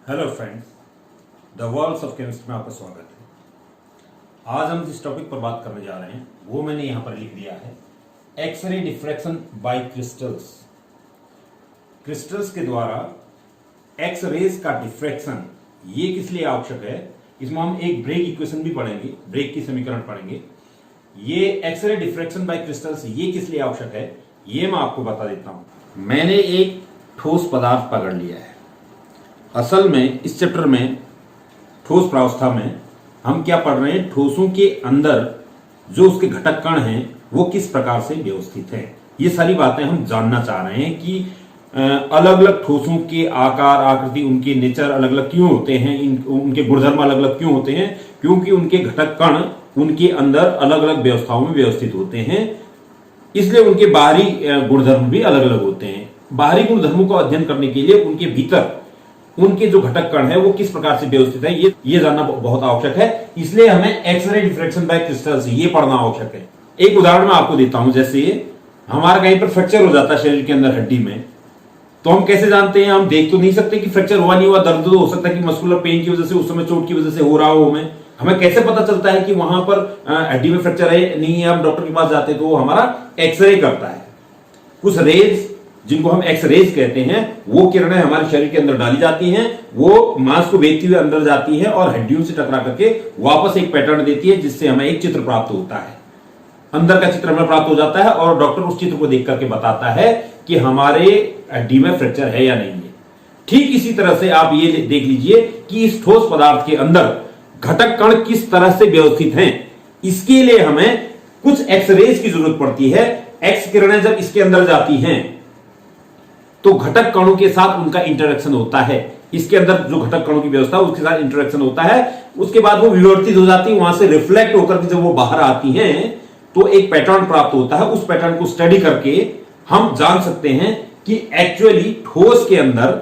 Hello friends, the worlds of chemistry में आपका स्वागत है। आज हम जिस टॉपिक पर बात करने जा रहे हैं वो मैंने यहां पर लिख दिया है, X ray diffraction by crystals. Crystals के द्वारा एक्स रेज का डिफ्रैक्शन ये किस लिए आवश्यक है, इसमें हम एक ब्रेग इक्वेशन भी पढ़ेंगे, ब्रेग की समीकरण पढ़ेंगे। ये एक्सरे डिफ्रैक्शन बाय क्रिस्टल्स ये किस लिए आवश्यक है ये मैं आपको बता देता हूं। मैंने एक ठोस पदार्थ पकड़ लिया है। असल में इस चैप्टर में ठोस प्रावस्था में हम क्या पढ़ रहे हैं, ठोसों के अंदर जो उसके घटक कण हैं वो किस प्रकार से व्यवस्थित हैं। ये सारी बातें हम जानना चाह रहे हैं कि अलग अलग ठोसों के आकार, आकृति, उनके नेचर अलग अलग क्यों होते हैं, उनके गुणधर्म अलग अलग क्यों होते हैं, क्योंकि उनके घटक कण उनके अंदर अलग अलग व्यवस्थाओं में व्यवस्थित होते हैं, इसलिए उनके बाहरी गुणधर्म भी अलग अलग होते हैं। बाहरी गुणधर्मों का अध्ययन करने के लिए उनके भीतर उनके जो घटक कण है वो किस प्रकार से व्यवस्थित है ये जानना बहुत आवश्यक है। इसलिए हमें एक्सरे डिफ्रैक्शन बाय क्रिस्टल्स ये पढ़ना आवश्यक है। एक उदाहरण मैं आपको देता हूं, जैसे हमारा कहीं पर फ्रैक्चर हो जाता है शरीर के अंदर हड्डी में, तो हम कैसे जानते हैं? हम देख तो नहीं सकते कि फ्रैक्चर हुआ नहीं हुआ, दर्द तो हो सकता है कि मस्कुलर पेन की वजह से, उस समय चोट की वजह से हो रहा हो। हमें कैसे पता चलता है कि वहां पर हड्डी में फ्रैक्चर है नहीं है? हम डॉक्टर के पास जाते हैं तो वो हमारा एक्सरे करता है। कुछ रेज जिनको हम एक्स रेज कहते हैं वो किरणें हमारे शरीर के अंदर डाली जाती हैं, वो मांस को भेदती हुई अंदर जाती है और हड्डियों से टकरा करके वापस एक पैटर्न देती है, जिससे हमें एक चित्र प्राप्त होता है। अंदर का चित्र हमें प्राप्त हो जाता है और डॉक्टर उस चित्र को देख करके बताता है कि हमारे हड्डी में फ्रैक्चर है या नहीं है। ठीक इसी तरह से आप ये देख लीजिए कि इस ठोस पदार्थ के अंदर घटक कण किस तरह से व्यवस्थित हैं। इसके लिए हमें कुछ एक्सरेज की जरूरत पड़ती है। एक्स किरणें जब इसके अंदर जाती हैं तो घटक कणों के साथ उनका इंटरेक्शन होता है। इसके अंदर जो घटक कणों की व्यवस्था उसके साथ इंटरेक्शन होता है, उसके बाद वो विवर्तित हो जाती है, वहां से रिफ्लेक्ट होकर के जब वो बाहर आती हैं तो एक पैटर्न प्राप्त होता है। उस पैटर्न को स्टडी करके हम जान सकते हैं कि एक्चुअली ठोस के अंदर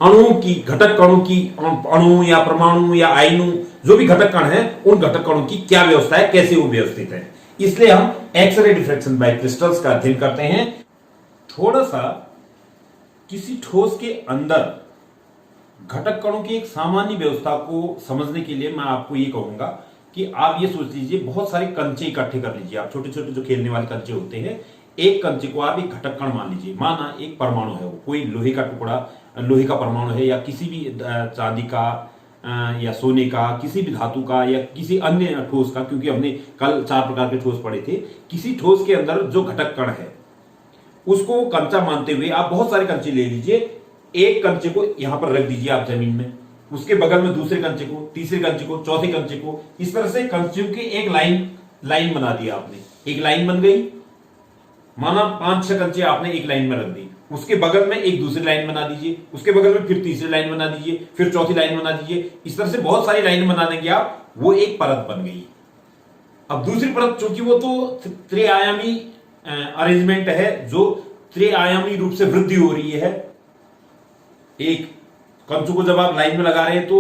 अणुओं की, घटक कणों की, अणु या परमाणु या आयनु जो भी घटक कण है उन घटक कणों की क्या व्यवस्था है, कैसे वो व्यवस्थित है। इसलिए हम एक्सरे डिफ्रैक्शन बाय क्रिस्टल्स का अध्ययन करते हैं। थोड़ा सा किसी ठोस के अंदर घटक कणों की एक सामान्य व्यवस्था को समझने के लिए मैं आपको ये कहूंगा कि आप ये सोच लीजिए, बहुत सारे कंचे इकट्ठे कर लीजिए। आप छोटे छोटे जो खेलने वाले कंचे होते हैं, एक कंचे को आप एक घटक कण मान लीजिए। माना एक परमाणु है, वो कोई लोहे का टुकड़ा, लोहे का परमाणु है, या किसी भी चांदी का या सोने का, किसी भी धातु का या किसी अन्य ठोस का, क्योंकि हमने कल 4 प्रकार के ठोस पढ़े थे। किसी ठोस के अंदर जो घटक कण है उसको कंचा मानते हुए आप बहुत सारे कंचे ले लीजिए। एक कंचे को यहां पर रख दीजिए आप जमीन में, उसके बगल में दूसरे कंचे को, तीसरे कंचे को, चौथे कंचे को, इस तरह से कंचों की एक लाइन बना दिया आपने। एक लाइन बन गई, माना 5-6 कंचे आपने एक लाइन में रख दी। उसके बगल में एक दूसरी लाइन बना दीजिए, उसके बगल में फिर तीसरी लाइन बना दीजिए, फिर चौथी लाइन बना दीजिए। इस तरह से बहुत सारी लाइन बना देंगे आप, वो एक परत बन गई। अब दूसरी परत, चूंकि वो तो त्रिआयामी अरेंजमेंट है, जो त्रिआयामी रूप से वृद्धि हो रही है। एक कंचों को जब आप लाइन में लगा रहे हैं तो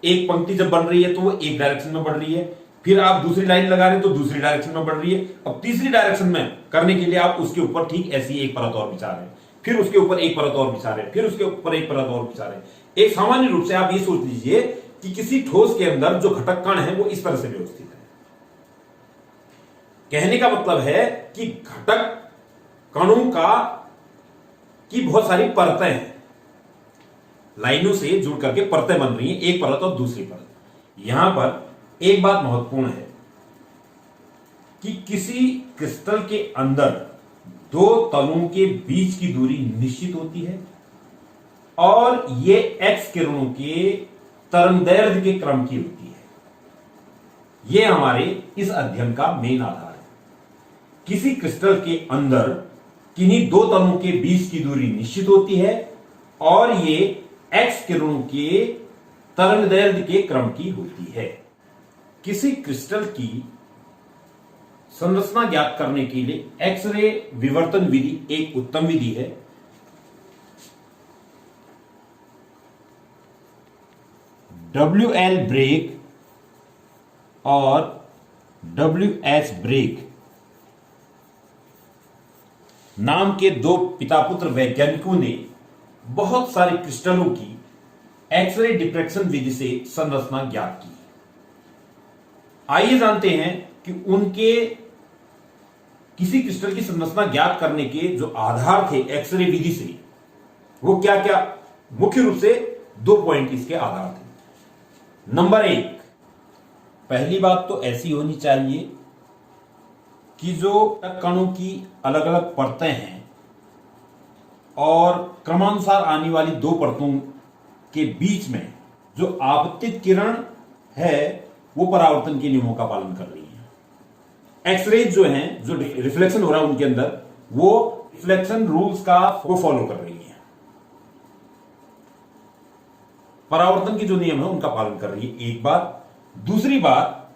एक पंक्ति जब बन रही है तो वो एक डायरेक्शन में बढ़ रही है, फिर आप दूसरी लाइन लगा रहे हैं तो दूसरी डायरेक्शन में बढ़ रही है। अब तीसरी डायरेक्शन में करने के लिए आप उसके ऊपर ठीक ऐसी एक परत और बिछा रहे हैं, फिर उसके ऊपर एक परत और बिछा रहे हैं, फिर उसके ऊपर एक परत और बिछा रहे हैं। एक सामान्य रूप से आप ये सोच लीजिए कि किसी ठोस के अंदर जो घटक कण है वो इस तरह से व्यवस्थित है। कहने का मतलब है कि घटक कणों की बहुत सारी परतें हैं, लाइनों से जुड़ करके परतें बन रही हैं, एक परत और दूसरी परत। यहां पर एक बात महत्वपूर्ण है कि किसी क्रिस्टल के अंदर दो तलों के बीच की दूरी निश्चित होती है और ये एक्स किरणों के तरंगदैर्घ्य के क्रम की होती है। यह हमारे इस अध्ययन का मेन आधार है। किसी क्रिस्टल के अंदर किन्हीं दो तलों के बीच की दूरी निश्चित होती है और ये एक्स किरणों के तरंगदैर्घ्य के क्रम की होती है। किसी क्रिस्टल की संरचना ज्ञात करने के लिए एक्सरे विवर्तन विधि एक उत्तम विधि है। WL ब्रेग और WH ब्रेग नाम के दो पिता पुत्र वैज्ञानिकों ने बहुत सारे क्रिस्टलों की एक्सरे डिफ्रैक्शन विधि से संरचना ज्ञात की। आइए जानते हैं कि उनके किसी क्रिस्टल की संरचना ज्ञात करने के जो आधार थे एक्सरे विधि से, वो क्या क्या। मुख्य रूप से 2 पॉइंट इसके आधार थे। नंबर 1, पहली बात तो ऐसी होनी चाहिए कि जो कणों की अलग अलग परतें हैं और क्रमानुसार आने वाली 2 परतों के बीच में जो आपतित किरण है वो परावर्तन के नियमों का पालन कर रही है। एक्सरेज जो हैं, जो रिफ्लेक्शन हो रहा है उनके अंदर, वो रिफ्लेक्शन रूल्स को फॉलो कर रही है। परावर्तन के जो नियम है उनका पालन कर रही है, एक बात। दूसरी बात,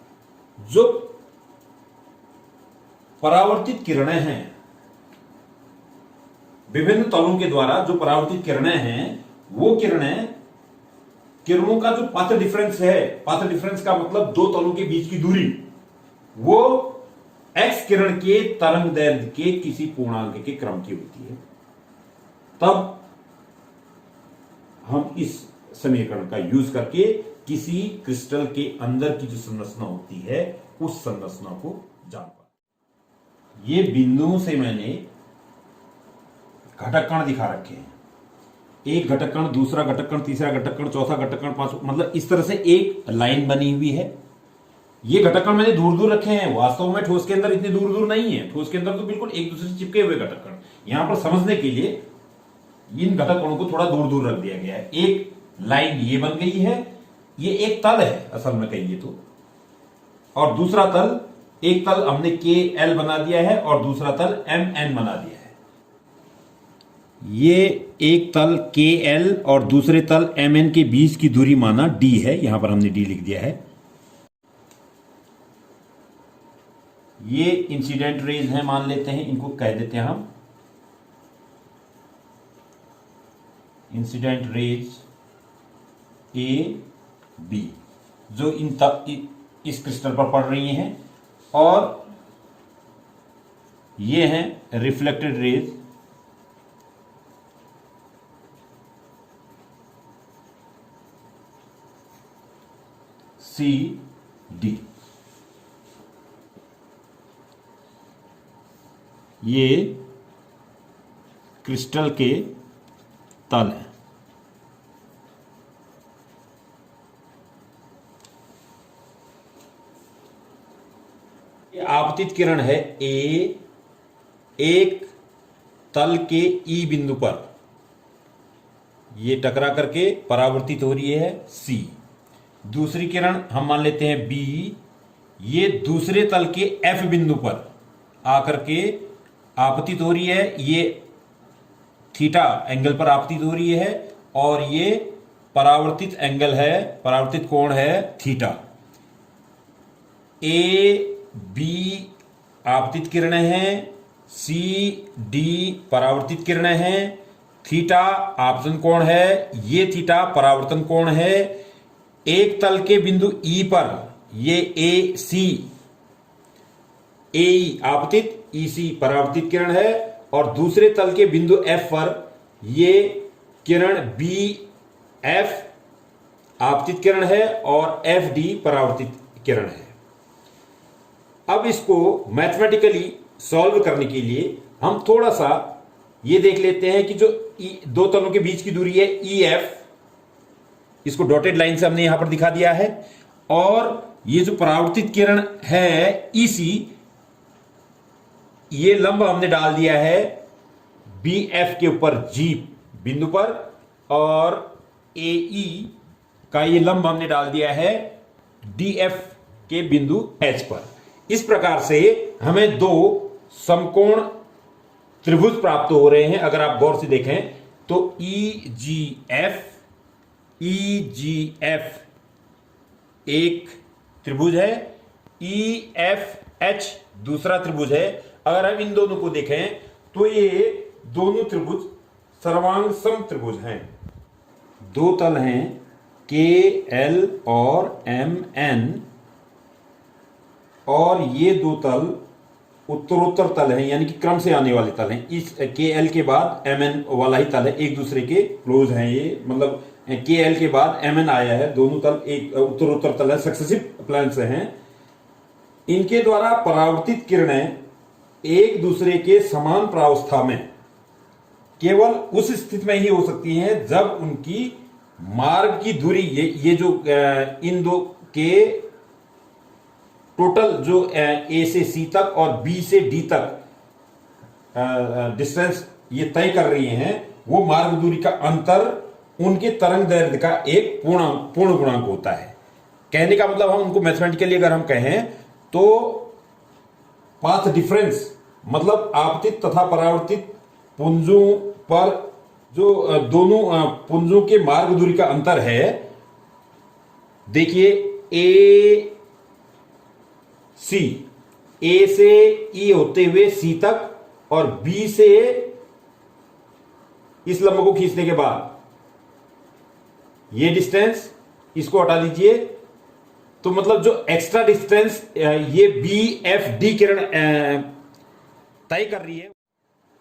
जो परावर्तित किरणें हैं, विभिन्न तलों के द्वारा जो परावर्तित किरणें हैं, वो किरणों का जो पाथ डिफरेंस है, पाथ डिफरेंस का मतलब 2 तलों के बीच की दूरी, वो एक्स किरण के तरंग दैर्ध्य के किसी पूर्णांक के क्रम की होती है। तब हम इस समीकरण का यूज करके किसी क्रिस्टल के अंदर की जो संरचना होती है उस संरचना को जान पाते। ये बिंदुओं से मैंने घटक कण दिखा रखे हैं। एक घटक कण, दूसरा घटक कण, तीसरा घटक कण, चौथा घटक कण, पांचवा, मतलब इस तरह से एक लाइन बनी हुई है। ये घटक कण मैंने दूर दूर रखे हैं। वास्तव में ठोस के अंदर इतने दूर दूर नहीं है। ठोस के अंदर तो बिल्कुल एक दूसरे से चिपके हुए घटक कण। यहां पर समझने के लिए इन घटक कणों को थोड़ा दूर दूर रख दिया गया है। एक लाइन ये बन गई है, ये एक तल है असल में कहिए तो, और दूसरा तल, एक तल हमने के एल बना दिया है और दूसरा तल एम एन बना दिया है। ये एक तल के एल और दूसरे तल एम एन के बीच की दूरी माना डी है। यहां पर हमने डी लिख दिया है। ये इंसिडेंट रेज है मान लेते हैं, इनको कह देते हैं हम इंसिडेंट रेज ए बी, जो इस क्रिस्टल पर पड़ रही हैं। और ये हैं रिफ्लेक्टेड रेज सी डी। ये क्रिस्टल के तल हैं। आपतित किरण है ए, एक तल के ई बिंदु पर ये टकरा करके परावर्तित हो रही है सी। दूसरी किरण हम मान लेते हैं बी, ये दूसरे तल के एफ बिंदु पर आकर के आपतित हो रही है। ये थीटा एंगल पर आपतित हो रही है और ये परावर्तित एंगल है, परावर्तित कोण है थीटा। ए बी आपतित किरणें हैं, सी डी परावर्तित किरणें हैं, थीटा आपतन कोण है, ये थीटा परावर्तन कोण है। एक तल के बिंदु ई पर ये ए सी, ए आपतित, ई सी परावर्तित किरण है और दूसरे तल के बिंदु एफ पर ये किरण बी एफ आपतित किरण है और एफ डी परावर्तित किरण है। अब इसको मैथमेटिकली सॉल्व करने के लिए हम थोड़ा सा ये देख लेते हैं कि जो 2 तलों के बीच की दूरी है ई एफ, इसको डॉटेड लाइन से हमने यहां पर दिखा दिया है। और ये जो परावर्तित किरण है ई सी, ये लंब हमने डाल दिया है बी एफ के ऊपर जी बिंदु पर और ए ई का ये लंब हमने डाल दिया है डी एफ के बिंदु एच पर। इस प्रकार से हमें 2 समकोण त्रिभुज प्राप्त हो रहे हैं। अगर आप गौर से देखें तो ई जी एफ एक त्रिभुज है, ई एफ एच दूसरा त्रिभुज है। अगर हम इन दोनों को देखें तो ये दोनों त्रिभुज सर्वांग सम त्रिभुज हैं। 2 तल हैं के एल और एम एन और ये 2 तल उत्तरोत्तर तल हैं, यानी कि क्रम से आने वाले तल हैं। इस के एल के बाद एम एन वाला ही तल है, एक दूसरे के क्लोज हैं ये, मतलब के एल के बाद एम एन आया है, दोनों तल एक उत्तरोत्तर तल है, सक्सेसिव प्लेन्स हैं। इनके द्वारा परावर्तित किरणें एक दूसरे के समान प्रावस्था में केवल उस स्थिति में ही हो सकती हैं जब उनकी मार्ग की दूरी, ये जो इन दो के टोटल जो ए से सी तक और बी से डी तक डिस्टेंस ये तय कर रही हैं, वो मार्ग दूरी का अंतर उनके तरंग दैर्ध्य का एक पूर्ण गुणांक होता है। कहने का मतलब हम उनको मैथमेटिकली अगर हम कहें तो पाथ डिफरेंस मतलब आपतित तथा परावर्तित पुंजों पर जो दोनों पुंजों के मार्ग दूरी का अंतर है, देखिए ए से ई होते हुए सी तक और बी से इस लंब को खींचने के बाद ये डिस्टेंस, इसको हटा दीजिए, तो मतलब जो एक्स्ट्रा डिस्टेंस ये बी एफ डी किरण तय कर रही है,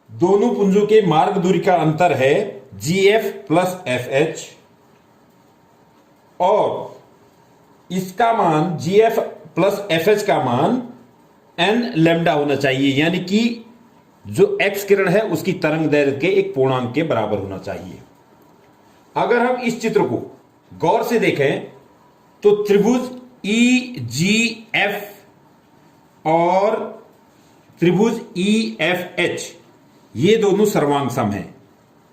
दोनों पुंजों के मार्ग दूरी का अंतर है G F plus F H, और इसका मान जी एफ प्लस एफ एच का मान एन लेमडा होना चाहिए, यानी कि जो एक्स किरण है उसकी तरंग दैर्ध्य के एक पूर्णांक के बराबर होना चाहिए। अगर हम इस चित्र को गौर से देखें तो त्रिभुज ई जी एफ और त्रिभुज ई एफ एच ये दोनों सर्वांग सम हैं।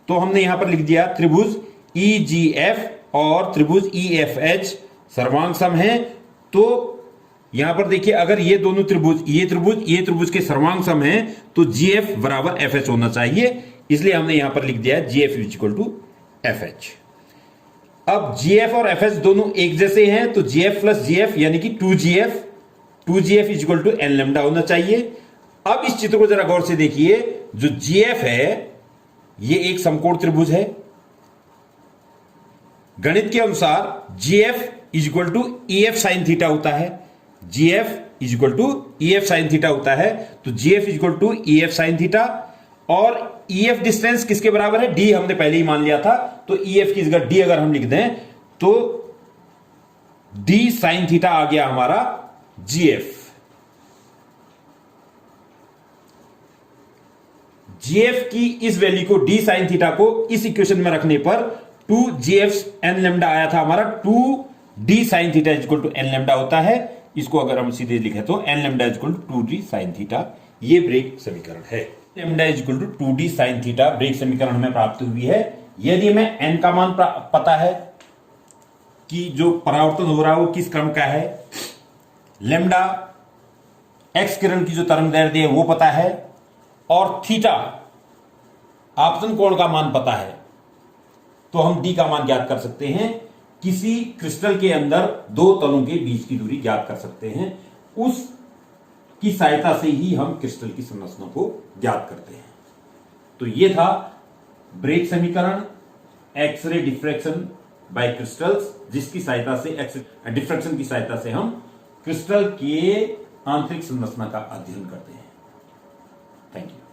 तो हमने यहां पर लिख दिया त्रिभुज ई जी एफ और त्रिभुज ई एफ एच सर्वांग सम हैं। तो यहां पर देखिए, अगर ये दोनों त्रिभुज ये त्रिभुज के सर्वांग सम हैं तो जी एफ बराबर एफ एच होना चाहिए, इसलिए हमने यहां पर लिख दिया G F equal to F H. अब जी एफ और एफ एच दोनों एक जैसे हैं, तो G F plus G F यानी कि 2GF equal to n lambda होना चाहिए। अब इस चित्र को जरा गौर से देखिए, जो जी एफ है ये एक समकोण त्रिभुज है। गणित के अनुसार G F equal to E F sine theta होता है, G F equal to E F sine theta होता है, तो G F equal to E F sine theta, और ई एफ डिस्टेंस किसके बराबर है, डी हमने पहले ही मान लिया था, तो ई एफ की जगह डी अगर हम लिख दें तो डी साइन थीटा आ गया हमारा जी एफ। जी एफ की इस वैल्यू को डी साइन थीटा को इस इक्वेशन में रखने पर 2GF एन लेमडा आया था हमारा, 2D sine theta equal to n lambda होता है। इसको अगर हम सीधे लिखें तो n lambda equal to 2D sine theta, ये ब्रेक समीकरण है। Lambda equal to 2D sine theta Bragg समीकरण हमें प्राप्त हुई है। यदि हमें एन का मान पता है कि जो परावर्तन हो रहा है वो किस क्रम का है, लेमडा एक्स किरण की जो तरंग दैर्ध्य है वो पता है, और थीटा आपतन कोण का मान पता है, तो हम डी का मान ज्ञात कर सकते हैं। किसी क्रिस्टल के अंदर दो तलों के बीच की दूरी ज्ञात कर सकते हैं, उस की सहायता से ही हम क्रिस्टल की संरचना को ज्ञात करते हैं। तो यह था ब्रेक समीकरण, एक्सरे डिफ्रैक्शन बाय क्रिस्टल्स, जिसकी सहायता से डिफ्रैक्शन की सहायता से हम क्रिस्टल के आंतरिक संरचना का अध्ययन करते हैं। Thank you.